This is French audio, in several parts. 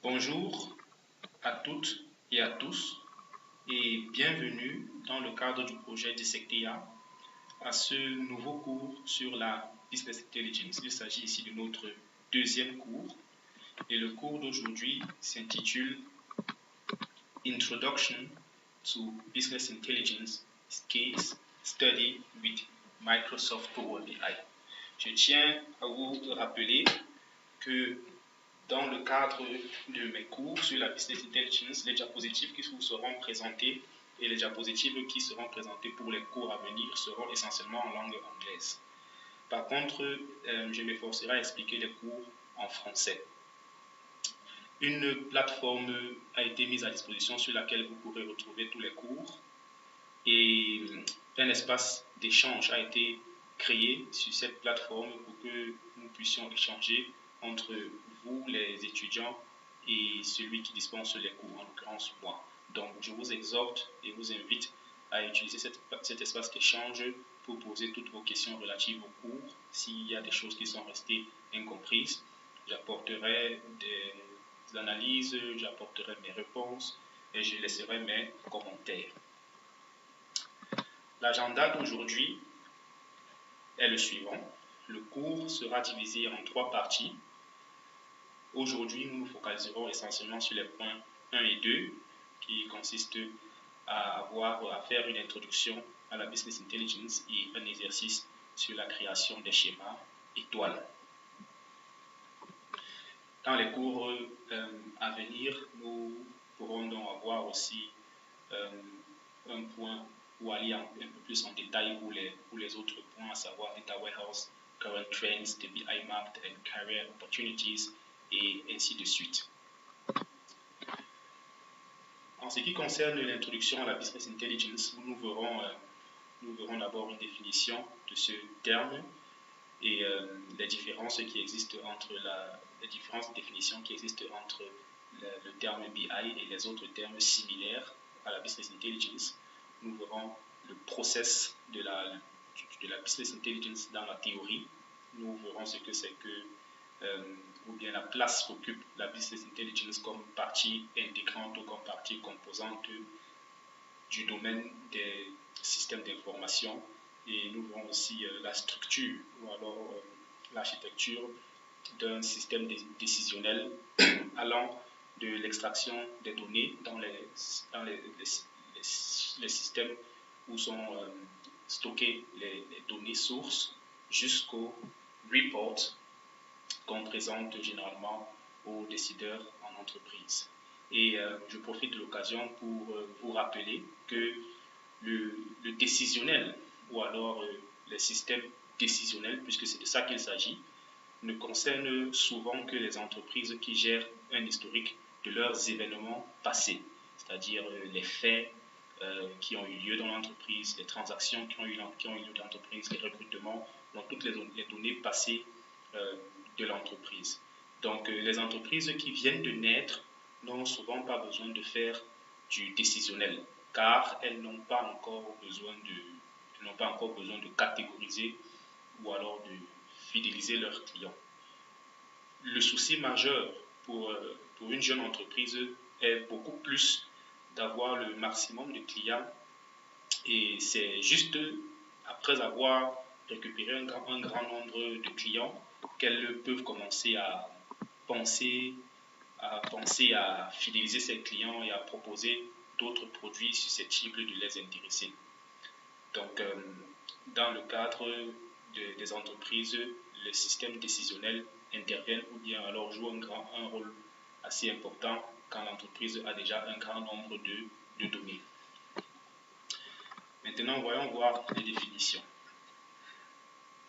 Bonjour à toutes et à tous et bienvenue dans le cadre du projet Dissectea à ce nouveau cours sur la Business Intelligence. Il s'agit ici de notre deuxième cours et le cours d'aujourd'hui s'intitule Introduction to Business Intelligence Case Study with Microsoft Power BI. Je tiens à vous rappeler que dans le cadre de mes cours sur la Business Intelligence, les diapositives qui vous seront présentées et les diapositives qui seront présentées pour les cours à venir seront essentiellement en langue anglaise. Par contre, je m'efforcerai à expliquer les cours en français. Une plateforme a été mise à disposition sur laquelle vous pourrez retrouver tous les cours et un espace d'échange a été créé sur cette plateforme pour que nous puissions échanger entre vous, les étudiants, et celui qui dispense les cours, en l'occurrence moi. Donc, je vous exhorte et vous invite à utiliser cet espace d'échange pour poser toutes vos questions relatives au cours. S'il y a des choses qui sont restées incomprises, j'apporterai des analyses, j'apporterai mes réponses et je laisserai mes commentaires. L'agenda d'aujourd'hui est le suivant. Le cours sera divisé en 3 parties. Aujourd'hui, nous nous focaliserons essentiellement sur les points 1 et 2 qui consistent à faire une introduction à la Business Intelligence et un exercice sur la création des schémas étoiles. Dans les cours à venir, nous pourrons donc avoir aussi un point ou aller un peu plus en détail pour les autres points, à savoir Data Warehouse, Current Trends, the BI Map and Career Opportunities, et ainsi de suite. En ce qui concerne l'introduction à la Business Intelligence, nous verrons d'abord une définition de ce terme et les différences définitions qui existent entre le terme BI et les autres termes similaires à la Business Intelligence. Nous verrons le process de la Business Intelligence dans la théorie. Nous verrons ce que c'est que ou bien la place qu'occupe la Business Intelligence comme partie intégrante ou comme partie composante du domaine des systèmes d'information. Et nous verrons aussi la structure ou alors l'architecture d'un système décisionnel allant de l'extraction des données dans les systèmes où sont stockées les données sources jusqu'au report qu'on présente généralement aux décideurs en entreprise. Et je profite de l'occasion pour vous rappeler que le décisionnel ou alors les systèmes décisionnels, puisque c'est de ça qu'il s'agit, ne concernent souvent que les entreprises qui gèrent un historique de leurs événements passés, c'est-à-dire les faits qui ont eu lieu dans l'entreprise, les transactions qui ont eu lieu dans l'entreprise, les recrutements, donc toutes les données passées de l'entreprise. Donc les entreprises qui viennent de naître n'ont souvent pas besoin de faire du décisionnel, car elles n'ont pas encore besoin de catégoriser ou alors de fidéliser leurs clients. Le souci majeur pour une jeune entreprise est beaucoup plus d'avoir le maximum de clients, et c'est juste après avoir récupéré un grand nombre de clients qu'elles peuvent commencer à penser à fidéliser ses clients et à proposer d'autres produits susceptibles de les intéresser. Donc, dans le cadre des entreprises, les systèmes décisionnels interviennent ou bien alors jouent un rôle assez important quand l'entreprise a déjà un grand nombre de données. Maintenant, voyons voir les définitions.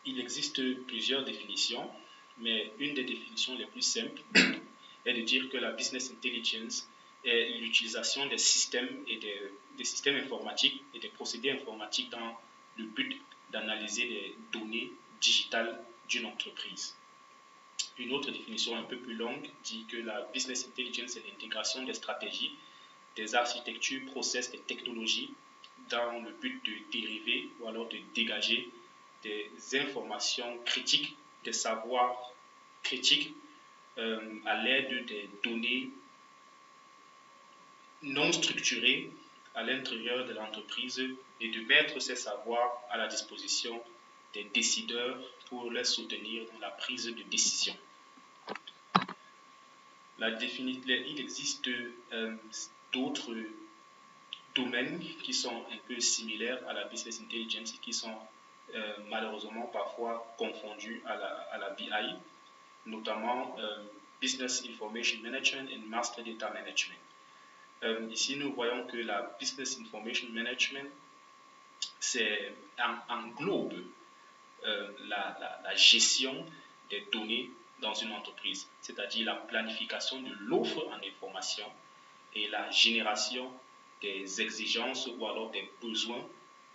Il existe plusieurs définitions, mais une des définitions les plus simples est de dire que la Business Intelligence est l'utilisation des systèmes et des systèmes informatiques et des procédés informatiques dans le but d'analyser les données digitales d'une entreprise. Une autre définition un peu plus longue dit que la Business Intelligence est l'intégration des stratégies, des architectures, process et technologies dans le but de dériver ou alors de dégager des informations critiques, des savoirs critiques à l'aide des données non structurés à l'intérieur de l'entreprise et de mettre ces savoirs à la disposition des décideurs pour les soutenir dans la prise de décision. Il existe d'autres domaines qui sont un peu similaires à la business intelligence et qui sont malheureusement parfois confondus à la BI, notamment Business Information Management et Master Data Management. Ici, nous voyons que la Business Information Management englobe la gestion des données dans une entreprise, c'est-à-dire la planification de l'offre en information et la génération des exigences ou alors des besoins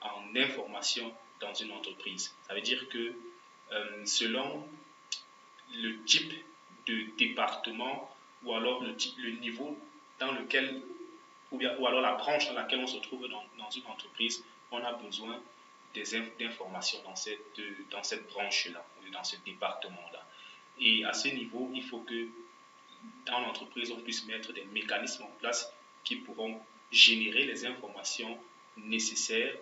en information dans une entreprise. Ça veut dire que selon le type de département ou alors le niveau dans lequel, ou alors la branche dans laquelle on se trouve dans une entreprise, on a besoin d'informations dans cette branche-là, ou dans ce département-là. Et à ce niveau, il faut que dans l'entreprise, on puisse mettre des mécanismes en place qui pourront générer les informations nécessaires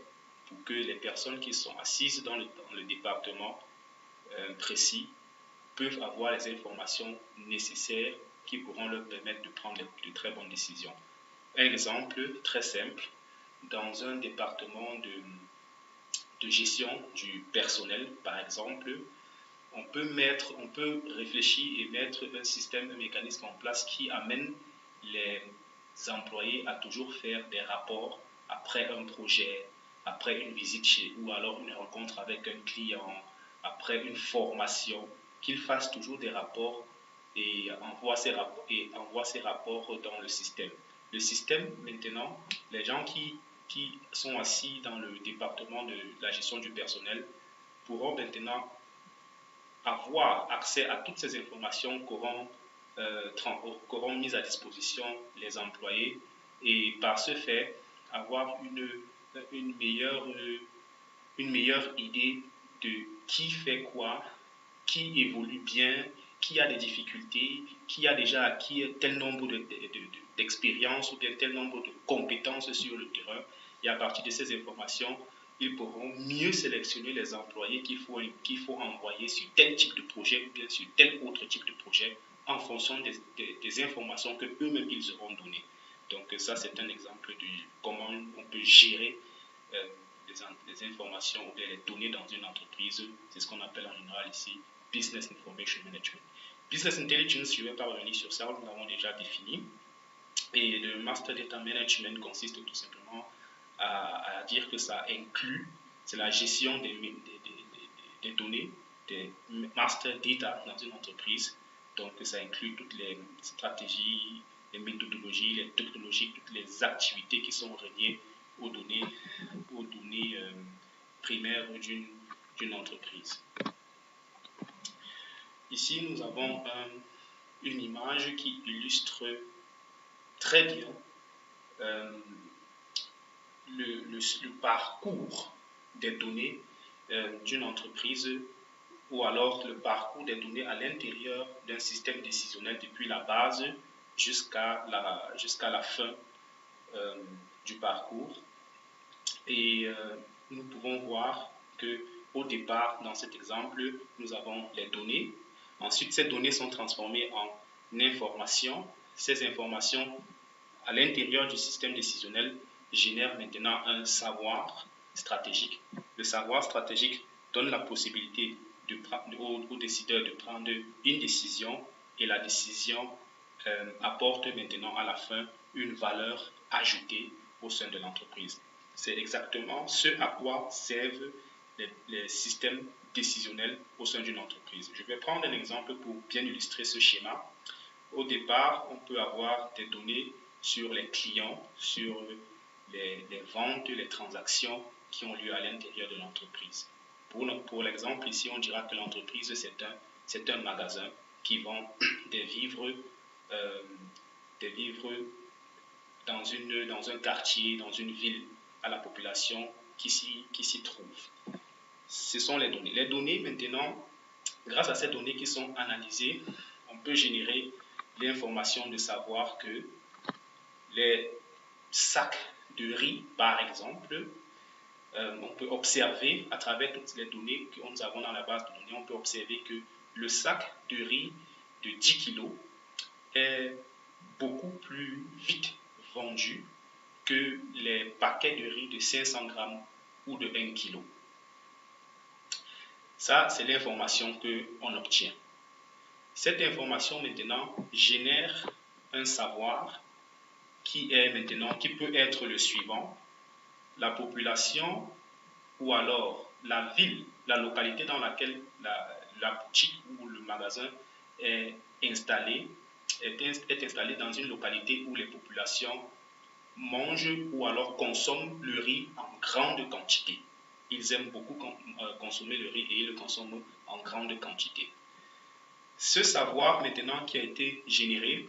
pour que les personnes qui sont assises dans le département précis peuvent avoir les informations nécessaires qui pourront leur permettre de prendre de très bonnes décisions. Un exemple très simple, dans un département de gestion du personnel, par exemple, on peut réfléchir et mettre un mécanisme en place qui amène les employés à toujours faire des rapports après un projet, après une visite ou alors une rencontre avec un client, après une formation, qu'ils fassent toujours des rapports et envoient ces rapports dans le système. Le système, maintenant, les gens qui sont assis dans le département de la gestion du personnel pourront maintenant avoir accès à toutes ces informations qu'auront mises à disposition les employés et par ce fait avoir une meilleure idée de qui fait quoi, qui évolue bien, qui a des difficultés, qui a déjà acquis tel nombre d'expériences ou bien tel nombre de compétences sur le terrain. Et à partir de ces informations, ils pourront mieux sélectionner les employés qu'il faut envoyer sur tel type de projet ou bien sur tel autre type de projet en fonction des informations que eux-mêmes ils auront données. Donc ça, c'est un exemple de comment on peut gérer les informations ou bien les données dans une entreprise. C'est ce qu'on appelle en général ici Business Information Management. Business Intelligence, je ne vais pas revenir sur ça, nous l'avons déjà défini. Et le Master Data Management consiste tout simplement à dire que ça inclut, c'est la gestion des données, des Master Data dans une entreprise. Donc ça inclut toutes les stratégies, les méthodologies, les technologies, toutes les activités qui sont reliées aux données primaires d'une entreprise. Ici, nous avons une image qui illustre très bien le parcours des données d'une entreprise ou alors le parcours des données à l'intérieur d'un système décisionnel depuis la base jusqu'à la fin du parcours. Et nous pouvons voir qu'au départ, dans cet exemple, nous avons les données. Ensuite, ces données sont transformées en informations. Ces informations, à l'intérieur du système décisionnel, génèrent maintenant un savoir stratégique. Le savoir stratégique donne la possibilité aux décideurs de prendre une décision et la décision apporte maintenant à la fin une valeur ajoutée au sein de l'entreprise. C'est exactement ce à quoi servent les systèmes décisionnels au sein d'une entreprise. Je vais prendre un exemple pour bien illustrer ce schéma. Au départ, on peut avoir des données sur les clients, sur les ventes, les transactions qui ont lieu à l'intérieur de l'entreprise. Pour l'exemple, ici, on dira que l'entreprise, c'est un magasin qui vend des vivres dans un quartier, dans une ville, à la population qui s'y trouve. Ce sont les données. Les données, maintenant, grâce à ces données qui sont analysées, on peut générer l'information de savoir que les sac de riz, par exemple, on peut observer à travers toutes les données que nous avons dans la base de données, on peut observer que le sac de riz de 10 kg est beaucoup plus vite vendu que les paquets de riz de 500 grammes ou de 1 kg. Ça, c'est l'information qu'on obtient. Cette information maintenant génère un savoir qui peut être le suivant. La population ou alors la ville, la localité dans laquelle la boutique ou le magasin est installé dans une localité où les populations mangent ou alors consomment le riz en grande quantité. Ils aiment beaucoup consommer le riz et ils le consomment en grande quantité. Ce savoir maintenant qui a été généré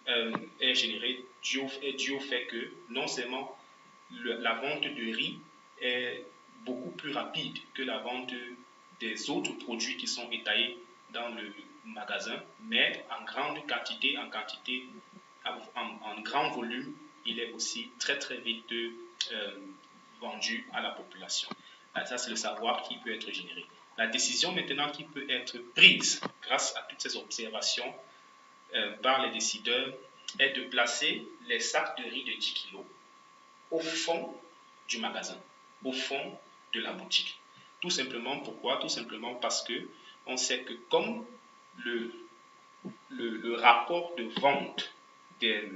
est dû au fait que non seulement la vente de riz est beaucoup plus rapide que la vente des autres produits qui sont étalés dans le magasin, mais en grande quantité, en grand volume, il est aussi très très vite vendu à la population. Ça, c'est le savoir qui peut être généré. La décision maintenant qui peut être prise grâce à toutes ces observations par les décideurs est de placer les sacs de riz de 10 kg au fond du magasin, au fond de la boutique. Tout simplement pourquoi? Tout simplement parce que on sait que comme le rapport de vente des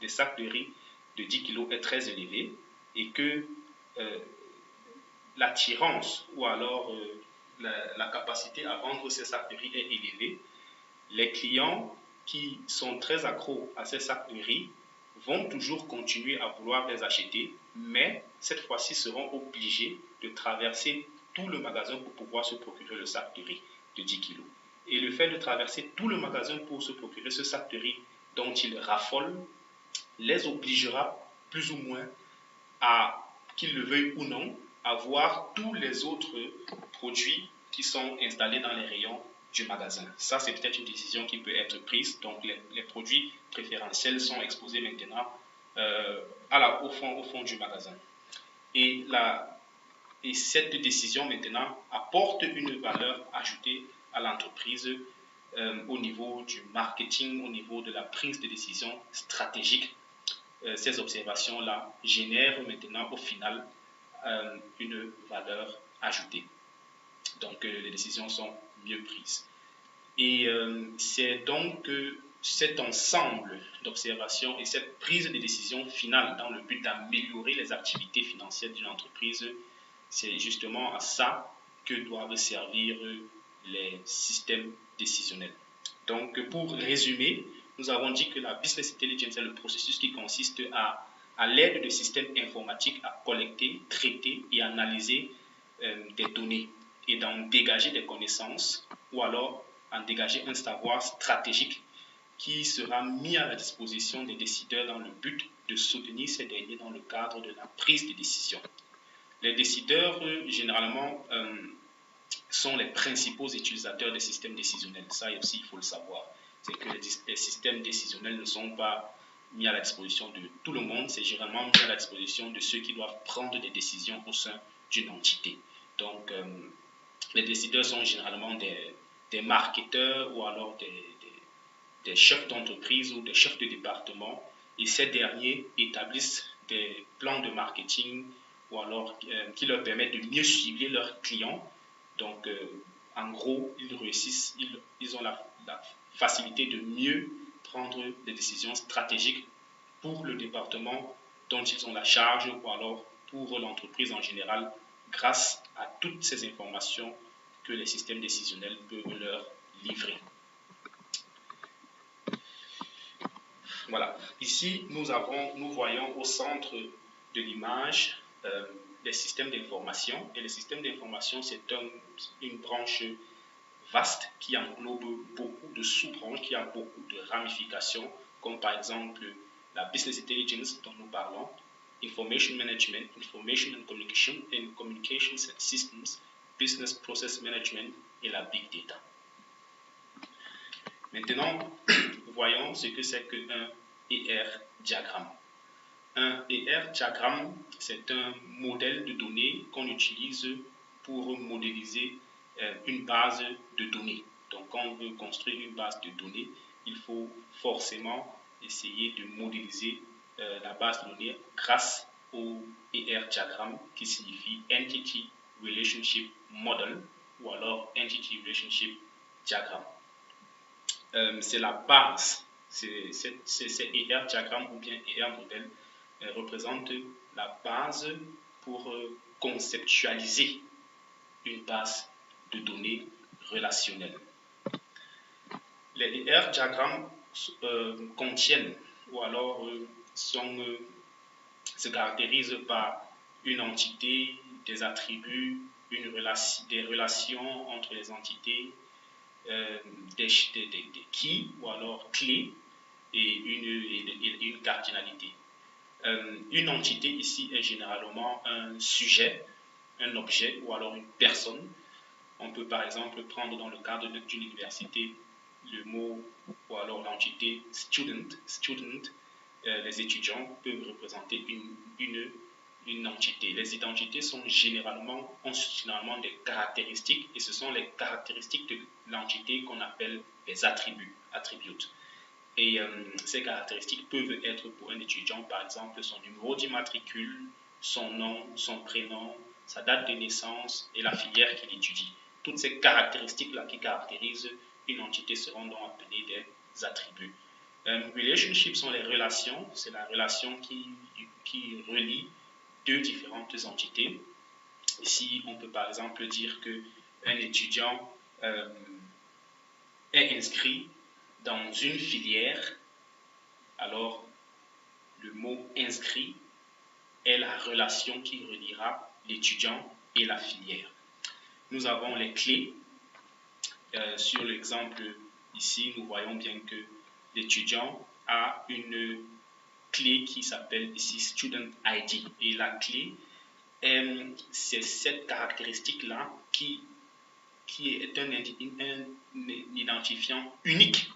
sacs de riz de 10 kg est très élevé et que l'attirance ou alors la capacité à vendre ces sacs de riz est élevée, les clients qui sont très accros à ces sacs de riz vont toujours continuer à vouloir les acheter, mais cette fois-ci seront obligés de traverser tout le magasin pour pouvoir se procurer le sac de riz de 10 kg. Et le fait de traverser tout le magasin pour se procurer ce sac de riz dont ils raffolent les obligera plus ou moins à, qu'ils le veuillent ou non, à voir tous les autres produits qui sont installés dans les rayons du magasin. Ça, c'est peut-être une décision qui peut être prise. Donc, les produits préférentiels sont exposés maintenant au fond du magasin. Et cette décision maintenant apporte une valeur ajoutée à l'entreprise au niveau du marketing, au niveau de la prise de décision stratégique. Ces observations-là génèrent maintenant au final une valeur ajoutée. Donc, les décisions sont mieux prises. Et c'est donc cet ensemble d'observations et cette prise de décision finale dans le but d'améliorer les activités financières d'une entreprise, c'est justement à ça que doivent servir les systèmes décisionnels. Donc, pour résumer, nous avons dit que la business intelligence est le processus qui consiste à l'aide de systèmes informatiques, à collecter, traiter et analyser des données et d'en dégager des connaissances ou alors en dégager un savoir stratégique qui sera mis à la disposition des décideurs dans le but de soutenir ces derniers dans le cadre de la prise de décision. Les décideurs, généralement, sont les principaux utilisateurs des systèmes décisionnels. Ça aussi, il faut le savoir. C'est que les systèmes décisionnels ne sont pas mis à la disposition de tout le monde, c'est généralement mis à la disposition de ceux qui doivent prendre des décisions au sein d'une entité. Donc, les décideurs sont généralement des marketeurs ou alors des chefs d'entreprise ou des chefs de département, et ces derniers établissent des plans de marketing ou alors qui leur permettent de mieux cibler leurs clients. Donc, en gros, ils réussissent, ils ont la facilité de mieux prendre des décisions stratégiques pour le département dont ils ont la charge ou alors pour l'entreprise en général, grâce à toutes ces informations que les systèmes décisionnels peuvent leur livrer. Voilà. Ici, nous voyons au centre de l'image des systèmes d'information. Et les systèmes d'information, c'est une branche vaste qui englobe beaucoup de sous-branches, qui a beaucoup de ramifications, comme par exemple la business intelligence dont nous parlons, information management, information and communications systems, business process management et la big data. Maintenant, voyons ce que c'est qu'un ER diagramme. Un ER diagramme, c'est un modèle de données qu'on utilise pour modéliser une base de données. Donc, quand on veut construire une base de données, il faut forcément essayer de modéliser la base de données grâce au ER diagramme qui signifie Entity Relationship Model ou alors Entity Relationship Diagram. C'est la base, c'est ER diagramme ou bien ER modèle représente la base pour conceptualiser une base de données relationnelle. Les ER diagrammes contiennent ou alors se caractérisent par une entité, des attributs, des relations entre les entités, des keys ou alors clés et une cardinalité. Une entité ici est généralement un sujet, un objet ou alors une personne. On peut par exemple prendre dans le cadre d'une université le mot ou alors l'entité student. Les étudiants peuvent représenter une entité. Les identités ont généralement des caractéristiques et ce sont les caractéristiques de l'entité qu'on appelle les attributs. Et ces caractéristiques peuvent être pour un étudiant, par exemple, son numéro d'immatricule, son nom, son prénom, sa date de naissance et la filière qu'il étudie. Toutes ces caractéristiques-là qui caractérisent une entité seront donc appelées des attributs. Relationships sont les relations, c'est la relation qui relie deux différentes entités. Ici, on peut par exemple dire qu'un étudiant est inscrit dans une filière, alors le mot inscrit est la relation qui reliera l'étudiant et la filière. Nous avons les clés. Sur l'exemple ici, nous voyons bien que l'étudiant a une clé qui s'appelle ici Student ID. Et la clé, c'est cette caractéristique-là qui est un identifiant unique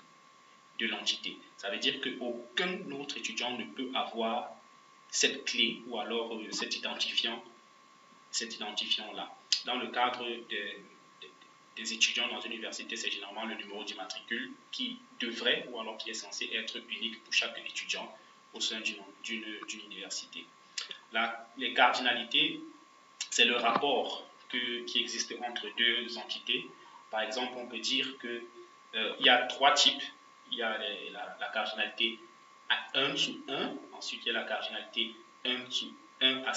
de l'entité. Ça veut dire qu'aucun autre étudiant ne peut avoir cette clé ou alors cet identifiant-là. Dans le cadre des étudiants dans une université, c'est généralement le numéro d'immatricule qui devrait ou alors qui est censé être unique pour chaque étudiant au sein d'une université. Les cardinalités, c'est le rapport qui existe entre deux entités. Par exemple, on peut dire qu'il y a trois types. Il y a la cardinalité à 1 sous 1, ensuite il y a la cardinalité 1 sous 1 à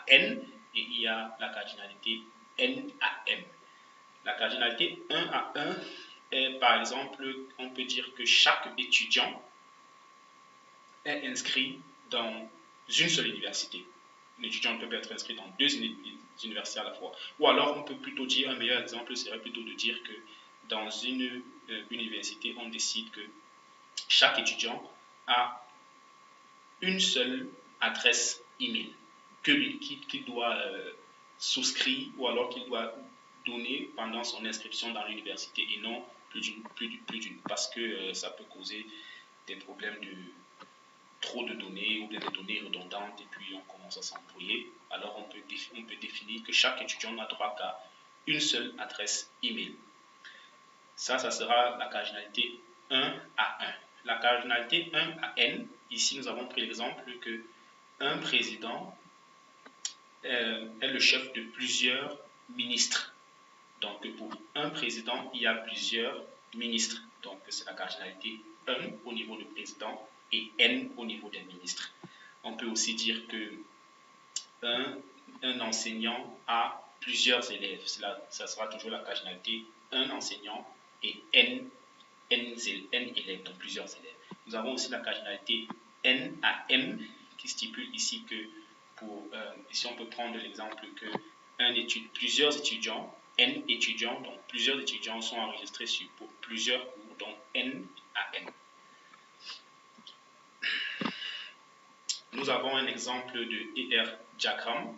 n, et il y a la cardinalité n à m. La cardinalité 1 à 1 est, par exemple, on peut dire que chaque étudiant est inscrit dans une seule université. Un étudiant peut être inscrit dans deux universités à la fois. Ou alors, on peut plutôt dire, un meilleur exemple serait plutôt de dire que dans une université, on décide que chaque étudiant a une seule adresse email qu'il doit souscrire ou alors qu'il doit donner pendant son inscription dans l'université et non plus d'une, parce que ça peut causer des problèmes de trop de données ou bien des données redondantes et puis on commence à s'embrouiller. Alors on peut définir que chaque étudiant n'a droit qu'à une seule adresse email. Ça sera la cardinalité 1 à 1. La cardinalité 1 à n, ici nous avons pris l'exemple que un président est le chef de plusieurs ministres. Donc pour un président, il y a plusieurs ministres. Donc c'est la cardinalité 1 au niveau du président et n au niveau des ministres. On peut aussi dire que un enseignant a plusieurs élèves. Ça sera toujours la cardinalité 1 enseignant et n élèves, donc plusieurs élèves. Nous avons aussi la cardinalité n à m qui stipule ici que ici on peut prendre l'exemple que plusieurs étudiants, n étudiants, donc plusieurs étudiants sont enregistrés pour plusieurs cours, donc n à m. Nous avons un exemple de ER diagramme.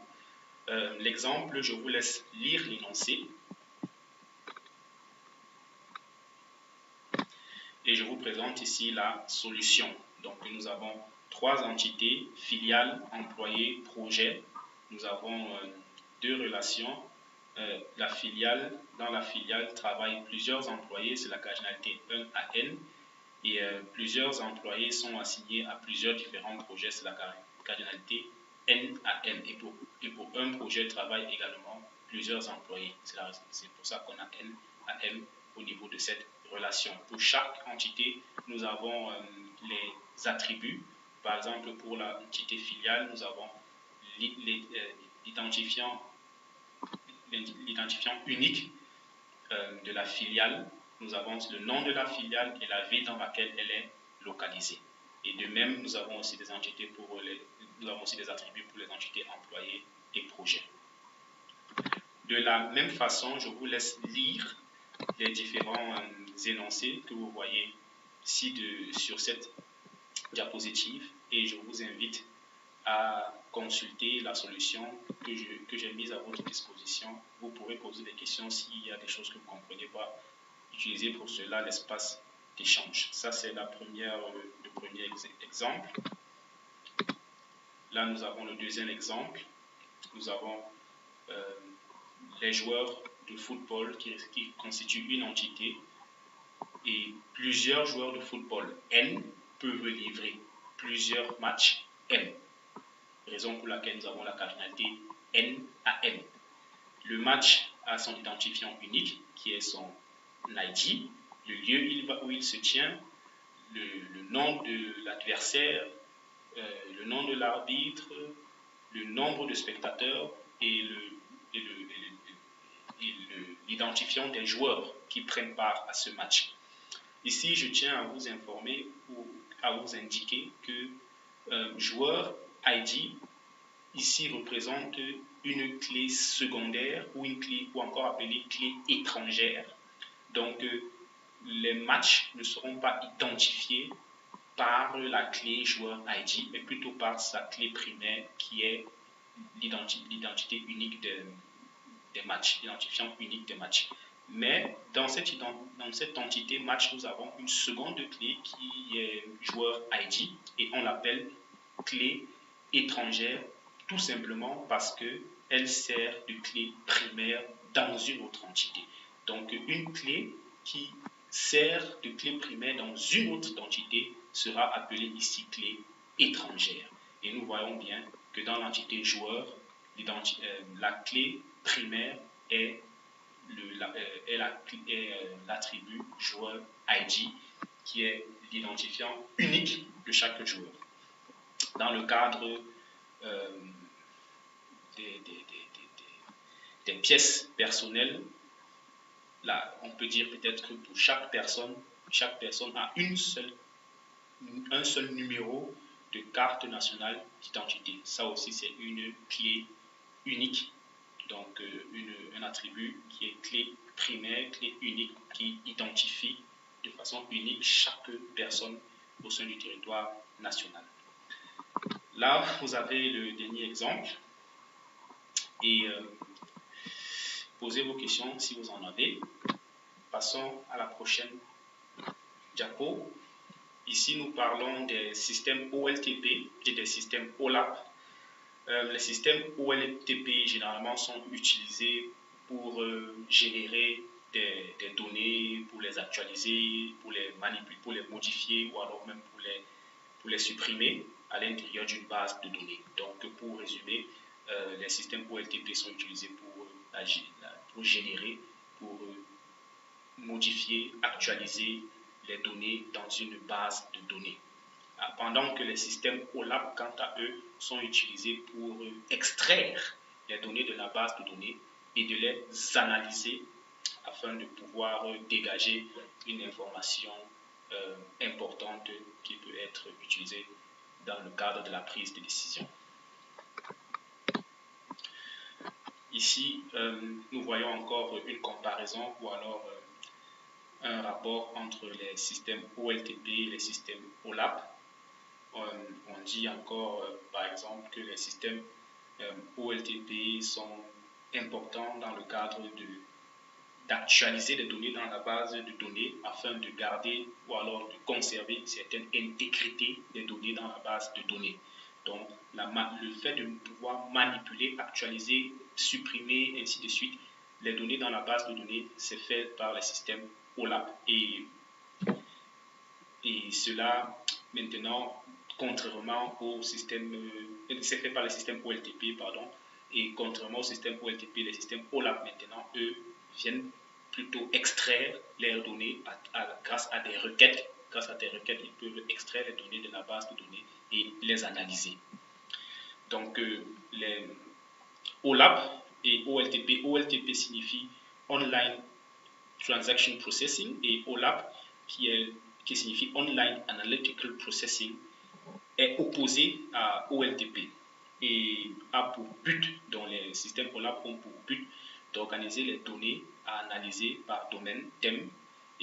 L'exemple, je vous laisse lire l'énoncé. Et je vous présente ici la solution. Donc nous avons 3 entités, filiales, employés, projets. Nous avons 2 relations. Dans la filiale travaillent plusieurs employés, c'est la cardinalité 1 à N, et plusieurs employés sont assignés à plusieurs différents projets, c'est la cardinalité N à N. Et pour un projet travaillent également plusieurs employés. C'est pour ça qu'on a N à M au niveau de cette relation. Pour chaque entité, nous avons les attributs. Par exemple, pour l'entité filiale, nous avons l'identifiant unique de la filiale. Nous avons le nom de la filiale et la ville dans laquelle elle est localisée. Et de même, nous avons aussi des attributs pour les entités employés et projets. De la même façon, je vous laisse lire les différents énoncés que vous voyez ici sur cette diapositive et je vous invite à consulter la solution que j'ai mise à votre disposition. Vous pourrez poser des questions s'il y a des choses que vous ne comprenez pas. Utilisez pour cela l'espace d'échange. Ça, c'est le premier exemple. Là, nous avons le deuxième exemple. Nous avons les joueurs de football qui constituent une entité et plusieurs joueurs de football N peuvent livrer plusieurs matchs M. Raison pour laquelle nous avons la cardinalité N à M. Le match a son identifiant unique qui est son ID, le lieu où il se tient, le nom de l'adversaire, le nom de l'arbitre, le nombre de spectateurs et l'identifiant des joueurs qui prennent part à ce match. Ici, je tiens à vous informer ou à vous indiquer que joueur ID ici représente une clé secondaire ou une clé ou encore appelée clé étrangère. Donc, les matchs ne seront pas identifiés par la clé joueur ID, mais plutôt par sa clé primaire qui est l'identité unique des matchs, l'identifiant unique des matchs. Mais dans cette entité match, nous avons une seconde clé qui est joueur ID et on l'appelle clé étrangère tout simplement parce qu'elle sert de clé primaire dans une autre entité. Donc une clé qui sert de clé primaire dans une autre entité sera appelée ici clé étrangère. Et nous voyons bien que dans l'entité joueur, la clé primaire est l'attribut joueur ID qui est l'identifiant unique de chaque joueur. Dans le cadre des pièces personnelles, là, on peut dire peut-être que pour chaque personne a un seul numéro de carte nationale d'identité. Ça aussi, c'est une clé unique. Donc, un attribut qui est clé primaire, clé unique, qui identifie de façon unique chaque personne au sein du territoire national. Là, vous avez le dernier exemple. Et posez vos questions si vous en avez. Passons à la prochaine diapo. Ici, nous parlons des systèmes OLTP et des systèmes OLAP. Les systèmes OLTP, généralement, sont utilisés pour générer des données, pour les actualiser, pour les manipuler, pour les modifier ou alors même pour les supprimer à l'intérieur d'une base de données. Donc, pour résumer, les systèmes OLTP sont utilisés pour générer, pour modifier, actualiser les données dans une base de données. Pendant que les systèmes OLAP, quant à eux, sont utilisés pour extraire les données de la base de données et de les analyser afin de pouvoir dégager une information importante qui peut être utilisée dans le cadre de la prise de décision. Ici, nous voyons encore une comparaison ou alors un rapport entre les systèmes OLTP et les systèmes OLAP. On dit encore, par exemple, que les systèmes OLTP sont importants dans le cadre d'actualiser les données dans la base de données afin de garder ou alors de conserver certaines intégrités des données dans la base de données. Donc, le fait de pouvoir manipuler, actualiser, supprimer, ainsi de suite, les données dans la base de données, c'est fait par les systèmes OLAP. Et cela, maintenant, contrairement au système, c'est fait par les systèmes OLTP, pardon, et contrairement au système OLTP, les systèmes OLAP, maintenant, eux, viennent plutôt extraire leurs données grâce à des requêtes. Grâce à des requêtes, ils peuvent extraire les données de la base de données et les analyser. Donc, les OLAP et OLTP, OLTP signifie Online Transaction Processing, et OLAP, qui signifie Online Analytical Processing, est opposé à OLTP et a pour but, dont les systèmes OLAP ont pour but, d'organiser les données à analyser par domaine, thème,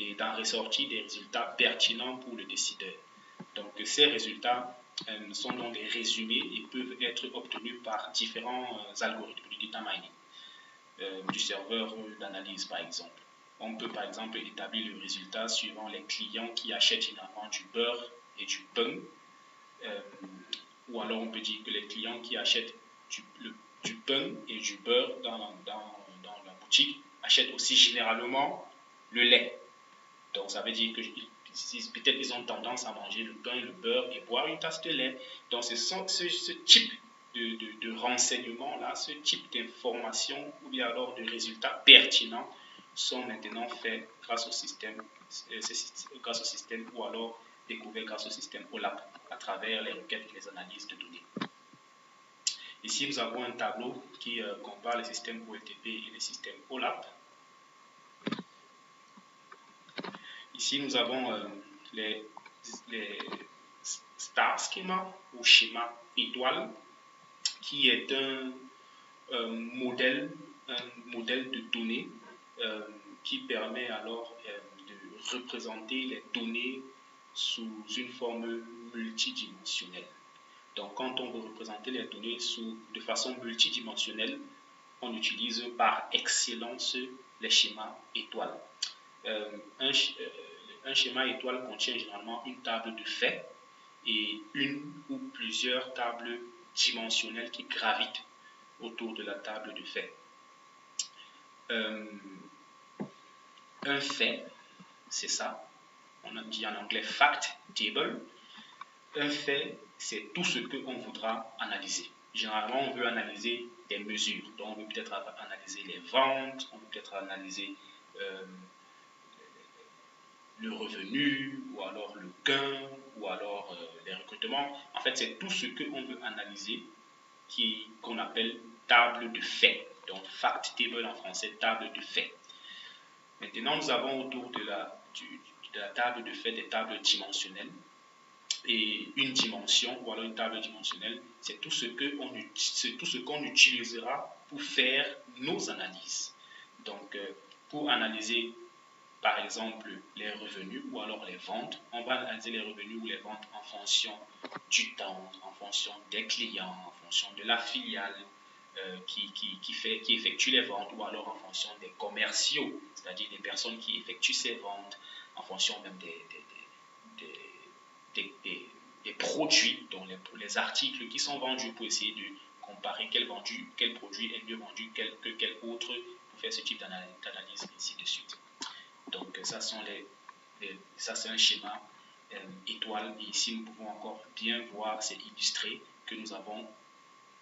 et d'en ressortir des résultats pertinents pour le décideur. Donc ces résultats sont donc des résumés et peuvent être obtenus par différents algorithmes du data mining, du serveur d'analyse par exemple. On peut par exemple établir le résultat suivant les clients qui achètent généralement du beurre et du pain, ou alors on peut dire que les clients qui achètent du pain et du beurre dans la boutique achètent aussi généralement le lait. Donc ça veut dire que peut-être ils ont tendance à manger le pain, le beurre et boire une tasse de lait. Donc ce type de renseignements-là, ce type d'informations ou bien alors de résultats pertinents sont maintenant faits grâce au système ou alors découverts grâce au système OLAP à travers les requêtes et les analyses de données. Ici, nous avons un tableau qui compare les systèmes OLTP et les systèmes OLAP. Ici, nous avons les star schema ou schéma étoile, qui est un modèle de données qui permet alors de représenter les données sous une forme multidimensionnelle. Donc, quand on veut représenter les données de façon multidimensionnelle, on utilise par excellence les schémas étoiles. Un schéma étoile contient généralement une table de faits et une ou plusieurs tables dimensionnelles qui gravitent autour de la table de faits. Un fait, c'est ça, on dit en anglais fact table. Un fait, c'est tout ce qu'on voudra analyser. Généralement, on veut analyser des mesures. Donc, on veut peut-être analyser les ventes, on veut peut-être analyser le revenu, ou alors le gain, ou alors les recrutements. En fait, c'est tout ce qu'on veut analyser qu'on appelle table de faits. Donc, fact table en français, table de faits. Maintenant, nous avons autour de la table de faits des tables dimensionnelles. Et une dimension, ou alors une table dimensionnelle, c'est tout ce qu'on utilisera pour faire nos analyses. Donc, pour analyser, par exemple, les revenus ou alors les ventes, on va analyser les revenus ou les ventes en fonction du temps, en fonction des clients, en fonction de la filiale qui effectue les ventes, ou alors en fonction des commerciaux, c'est-à-dire des personnes qui effectuent ces ventes, en fonction même des produits, donc les articles qui sont vendus, pour essayer de comparer quel produit est mieux vendu que quel autre, pour faire ce type d'analyse, ainsi de suite. Donc ça c'est un schéma étoile, et ici nous pouvons encore bien voir, c'est illustré, que nous avons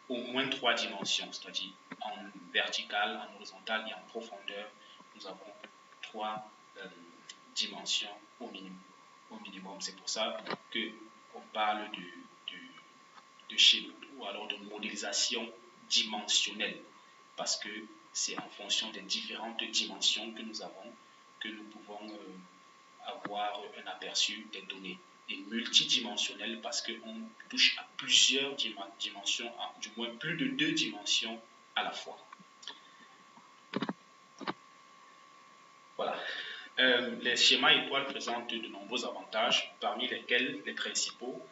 au moins 3 dimensions, c'est-à-dire en verticale, en horizontale et en profondeur, nous avons 3 dimensions au minimum. C'est pour ça qu'on parle de schéma, ou alors de modélisation dimensionnelle, parce que c'est en fonction des différentes dimensions que nous avons que nous pouvons avoir un aperçu des données. Et multidimensionnel parce qu'on touche à plusieurs dimensions, du moins plus de 2 dimensions à la fois. Voilà. Les schémas étoiles présentent de nombreux avantages, parmi lesquels les principaux,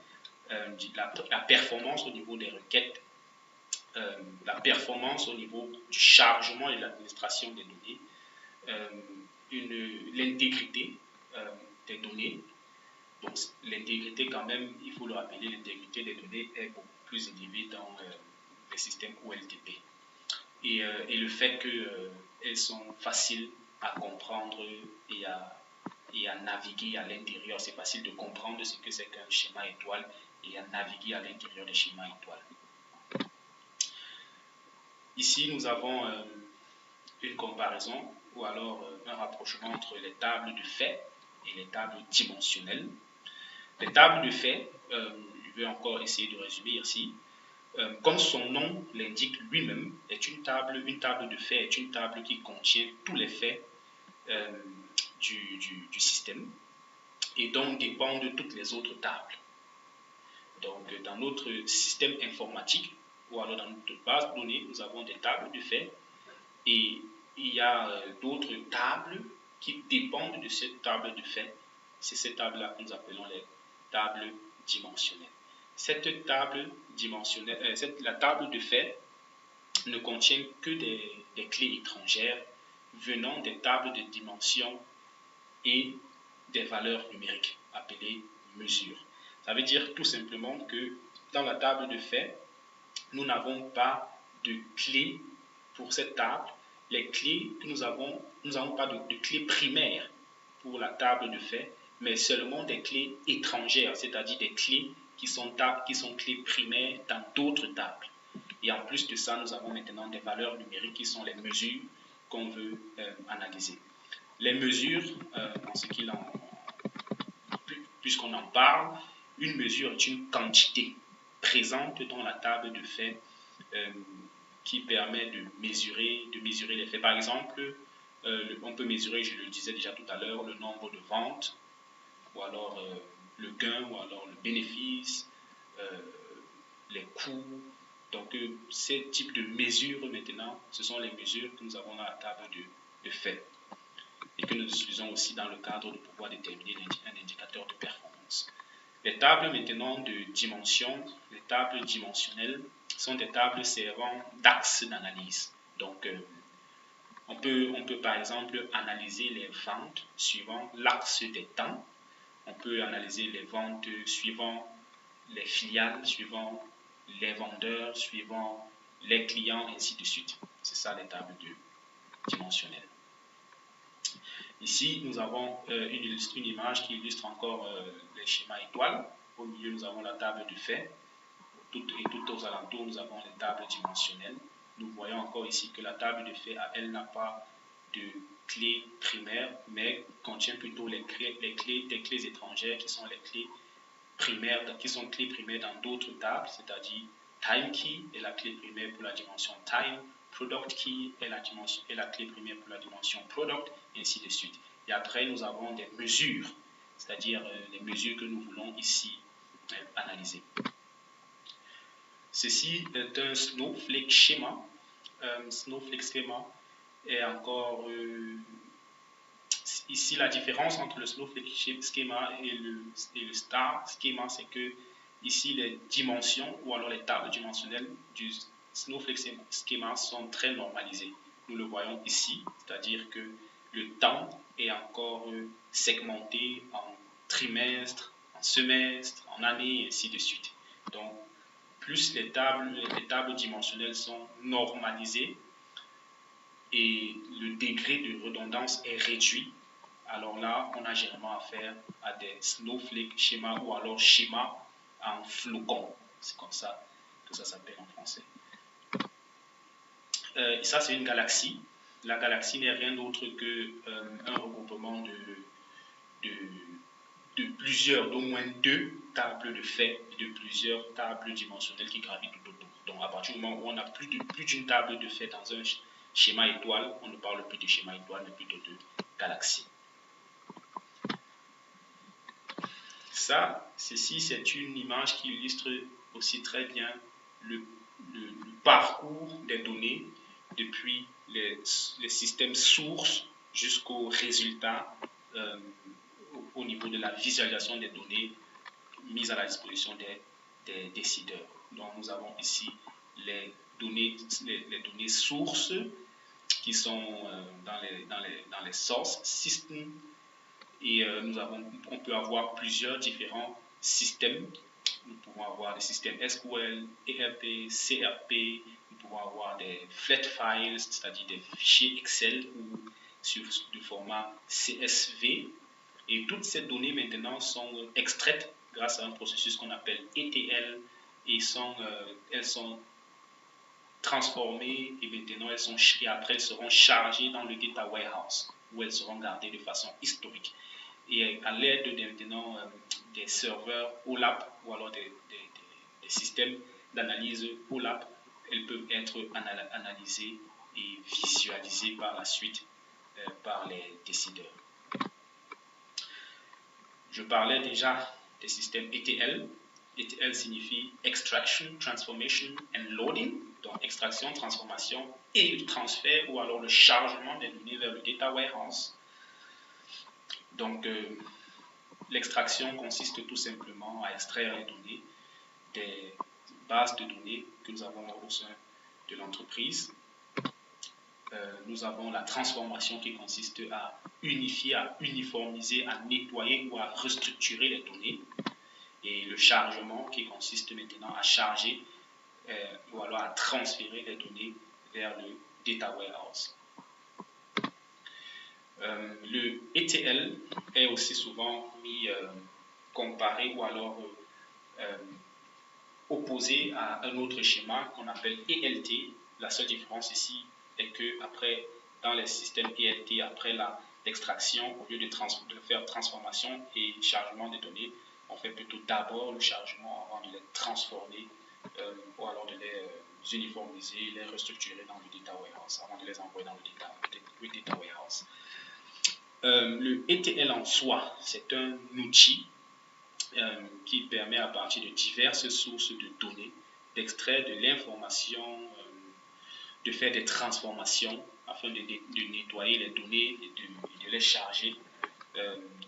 la performance au niveau des requêtes, la performance au niveau du chargement et de l'administration des données, l'intégrité des données. Donc l'intégrité quand même, il faut le rappeler, l'intégrité des données est beaucoup plus élevée dans les systèmes OLTP. Et le fait qu'elles sont faciles à comprendre et à naviguer à l'intérieur, c'est facile de comprendre ce que c'est qu'un schéma étoile et à naviguer à l'intérieur des schémas étoiles. Ici, nous avons une comparaison ou alors un rapprochement entre les tables de faits et les tables dimensionnelles. Les tables de faits, je vais encore essayer de résumer ici. Comme son nom l'indique lui-même, une table de faits est une table qui contient tous les faits du système et donc dépend de toutes les autres tables. Donc, dans notre système informatique ou alors dans notre base de données, nous avons des tables de faits et il y a d'autres tables qui dépendent de cette table de faits. C'est ces tables-là que nous appelons les tables dimensionnelles. Cette table dimensionnelle, la table de faits ne contient que des clés étrangères venant des tables de dimension et des valeurs numériques appelées mesures. Ça veut dire tout simplement que dans la table de faits, nous n'avons pas de clés pour cette table. Les clés que nous n'avons pas de clés primaires pour la table de faits, mais seulement des clés étrangères, c'est-à-dire des clés qui sont clés primaires dans d'autres tables. Et en plus de ça, nous avons maintenant des valeurs numériques qui sont les mesures qu'on veut analyser. Les mesures, puisqu'on en parle, une mesure est une quantité présente dans la table de faits qui permet de mesurer les faits. Par exemple, on peut mesurer, je le disais déjà tout à l'heure, le nombre de ventes, ou alors le gain, ou alors le bénéfice, les coûts. Donc, ces types de mesures, maintenant, ce sont les mesures que nous avons dans la table de faits et que nous utilisons aussi dans le cadre de pouvoir déterminer un indicateur de performance. Les tables maintenant de dimension, les tables dimensionnelles, sont des tables servant d'axe d'analyse. Donc, on peut par exemple analyser les ventes suivant l'axe des temps. On peut analyser les ventes suivant les filiales, suivant les vendeurs, suivant les clients, ainsi de suite. C'est ça les tables dimensionnelles. Ici, nous avons une image qui illustre encore les schémas étoiles. Au milieu, nous avons la table de faits. Tout aux alentours, nous avons les tables dimensionnelles. Nous voyons encore ici que la table de faits, elle n'a pas de clés primaires, mais contient plutôt des clés étrangères qui sont les clés primaires, qui sont clés primaires dans d'autres tables, c'est-à-dire time key est la clé primaire pour la dimension time, product key est la clé primaire pour la dimension product, et ainsi de suite. Et après, nous avons des mesures, c'est-à-dire les mesures que nous voulons ici analyser. Ceci est un snowflake schéma. Snowflake schéma est encore ici la différence entre le snowflake schéma et le star schéma, c'est que ici les dimensions ou alors les tables dimensionnelles du snowflake schéma sont très normalisées. Nous le voyons ici, c'est-à-dire que le temps est encore segmenté en trimestres, en semestres, en années, et ainsi de suite. Donc, plus les tables dimensionnelles sont normalisées et le degré de redondance est réduit, alors là, on a généralement affaire à des snowflake schémas ou alors schémas en flocons. C'est comme ça que ça s'appelle en français. Et ça, c'est une galaxie. La galaxie n'est rien d'autre qu'un regroupement de plusieurs, d'au moins deux tables de faits et de plusieurs tables dimensionnelles qui gravitent tout autour. Donc, à partir du moment où on a plus d'une table de faits dans un schéma étoile, on ne parle plus de schéma étoile, mais plutôt de galaxie. Ceci, c'est une image qui illustre aussi très bien le parcours des données depuis les systèmes sources jusqu'au résultat au niveau de la visualisation des données mises à la disposition des décideurs. Donc, nous avons ici les données sources qui sont dans les source systems. Et on peut avoir plusieurs différents systèmes. Nous pouvons avoir des systèmes SQL, ERP, CRP. Nous pouvons avoir des flat files, c'est-à-dire des fichiers Excel ou du format CSV. Et toutes ces données maintenant sont extraites grâce à un processus qu'on appelle ETL et elles sont transformées et maintenant après elles seront chargées dans le data warehouse où elles seront gardées de façon historique. Et à l'aide maintenant des serveurs OLAP ou alors des systèmes d'analyse OLAP, elles peuvent être analysées et visualisées par la suite par les décideurs. Je parlais déjà des systèmes ETL. ETL signifie Extraction, Transformation and Loading, donc extraction, transformation et le transfert ou alors le chargement des données vers le data warehouse. Donc, l'extraction consiste tout simplement à extraire les données des bases de données que nous avons au sein de l'entreprise. Nous avons la transformation qui consiste à unifier, à uniformiser, à nettoyer ou à restructurer les données. Et le chargement qui consiste maintenant à charger ou alors à transférer les données vers le data warehouse. Le ETL est aussi souvent comparé ou alors opposé à un autre schéma qu'on appelle ELT. La seule différence ici est que après, dans les systèmes ELT, après l'extraction, au lieu de faire transformation et chargement des données, on fait plutôt d'abord le chargement avant de les transformer ou alors de les uniformiser, les restructurer dans le data warehouse, avant de les envoyer dans le data warehouse. Le ETL en soi, c'est un outil qui permet à partir de diverses sources de données d'extraire de l'information, de faire des transformations afin de nettoyer les données et de les charger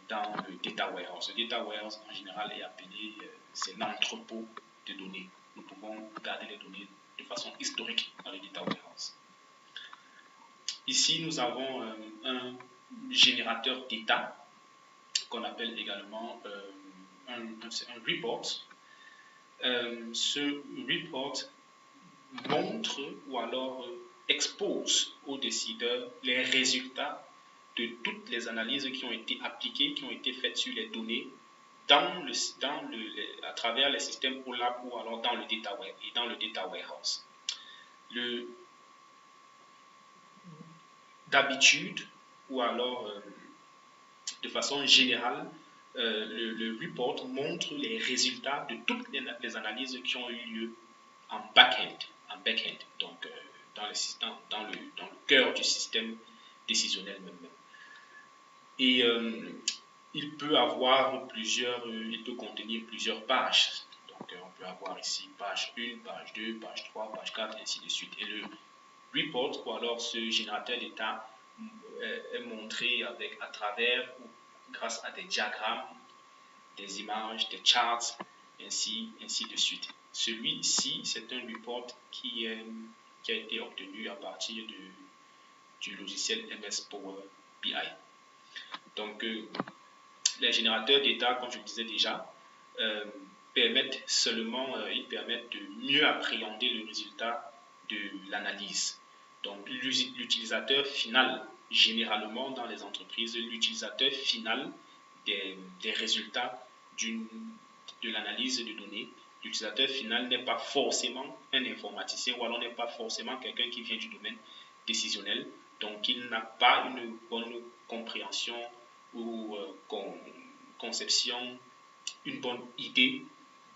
dans le data warehouse. Le data warehouse en général est appelé, c'est l'entrepôt de données. Nous pouvons garder les données de façon historique dans le data warehouse. Ici, nous avons un générateur d'état qu'on appelle également un report. Ce report montre ou alors expose aux décideurs les résultats de toutes les analyses qui ont été appliquées, qui ont été faites sur les données à travers les systèmes OLAP ou alors dans le data warehouse. D'habitude, ou alors de façon générale, le report montre les résultats de toutes les analyses qui ont eu lieu en back-end, donc dans le cœur du système décisionnel même. Et il peut contenir plusieurs pages. Donc on peut avoir ici page 1, page 2, page 3, page 4, et ainsi de suite. Et le report, ou alors ce générateur d'état, est montré à travers ou grâce à des diagrammes, des images, des charts, ainsi de suite. Celui-ci, c'est un report qui a été obtenu à partir du logiciel MS Power BI. Donc, les générateurs d'état, comme je le disais déjà, permettent de mieux appréhender le résultat de l'analyse. Donc, l'utilisateur final, généralement dans les entreprises, l'utilisateur final des résultats de l'analyse de données, l'utilisateur final n'est pas forcément un informaticien ou alors n'est pas forcément quelqu'un qui vient du domaine décisionnel. Donc, il n'a pas une bonne compréhension ou conception, une bonne idée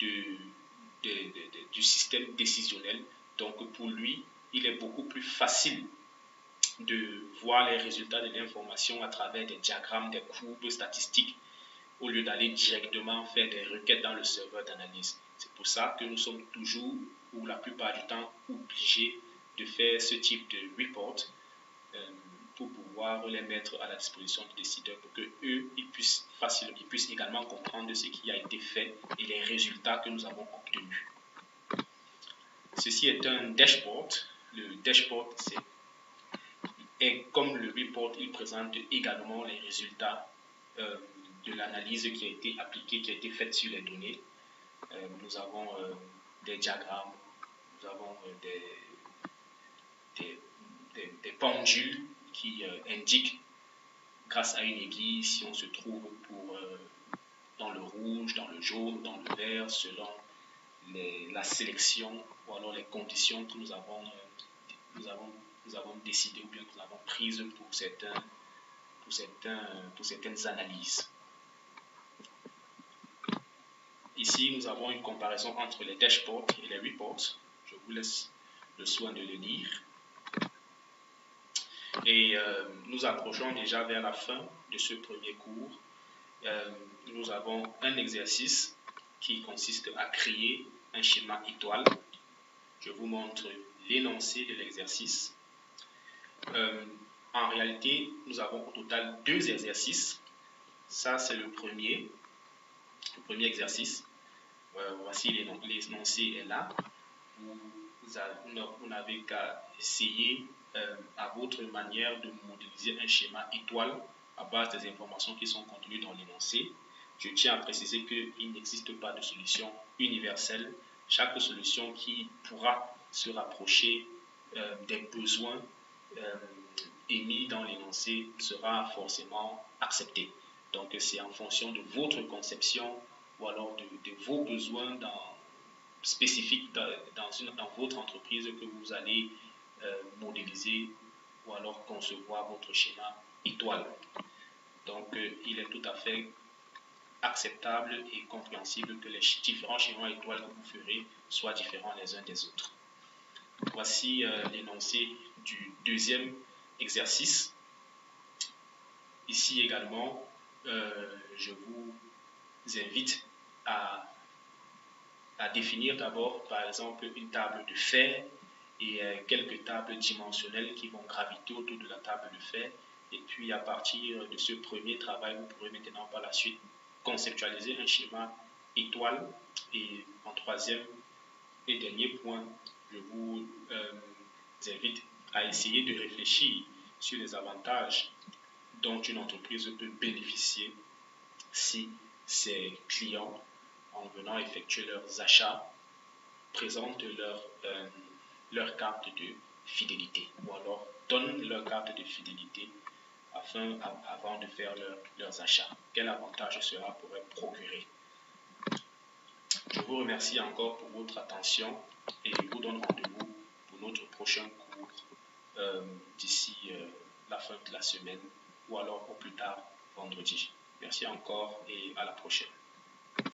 du système décisionnel. Donc, pour lui, il est beaucoup plus facile de voir les résultats de l'information à travers des diagrammes, des courbes statistiques, au lieu d'aller directement faire des requêtes dans le serveur d'analyse. C'est pour ça que nous sommes toujours, ou la plupart du temps, obligés de faire ce type de report pour pouvoir les mettre à la disposition des décideurs pour qu'eux, ils puissent également comprendre ce qui a été fait et les résultats que nous avons obtenus. Ceci est un dashboard. Le dashboard, c'est Et comme le report, il présente également les résultats de l'analyse qui a été appliquée, qui a été faite sur les données. Nous avons des diagrammes, nous avons des pendules qui indiquent, grâce à une aiguille, si on se trouve dans le rouge, dans le jaune, dans le vert, selon la sélection ou alors les conditions que nous avons décidé ou bien que nous avons prises pour certaines analyses. Ici, nous avons une comparaison entre les dashboards et les reports. Je vous laisse le soin de le lire. Et nous approchons déjà vers la fin de ce premier cours. Nous avons un exercice qui consiste à créer un schéma étoile. Je vous montre l'énoncé de l'exercice. En réalité, nous avons au total 2 exercices. Ça, c'est le premier exercice. Voici l'énoncé est là. Vous n'avez qu'à essayer à votre manière de modéliser un schéma étoile à base des informations qui sont contenues dans l'énoncé. Je tiens à préciser qu'il n'existe pas de solution universelle. Chaque solution qui pourra se rapprocher des besoins émis dans l'énoncé sera forcément acceptée. Donc c'est en fonction de votre conception ou alors de vos besoins spécifiques dans votre entreprise que vous allez modéliser ou alors concevoir votre schéma étoile. Donc il est tout à fait acceptable et compréhensible que les différents schémas étoiles que vous ferez soient différents les uns des autres. Voici l'énoncé du deuxième exercice. Ici également, je vous invite à définir d'abord, par exemple, une table de faits et quelques tables dimensionnelles qui vont graviter autour de la table de faits. Et puis, à partir de ce premier travail, vous pourrez maintenant par la suite conceptualiser un schéma étoile. Et en troisième et dernier point, je vous invite à essayer de réfléchir sur les avantages dont une entreprise peut bénéficier si ses clients, en venant effectuer leurs achats, présentent leur carte de fidélité ou alors donnent leur carte de fidélité avant de faire leurs achats. Quel avantage cela pourrait procurer? Je vous remercie encore pour votre attention et je vous donne rendez-vous pour notre prochain cours d'ici la fin de la semaine ou alors au plus tard vendredi. Merci encore et à la prochaine.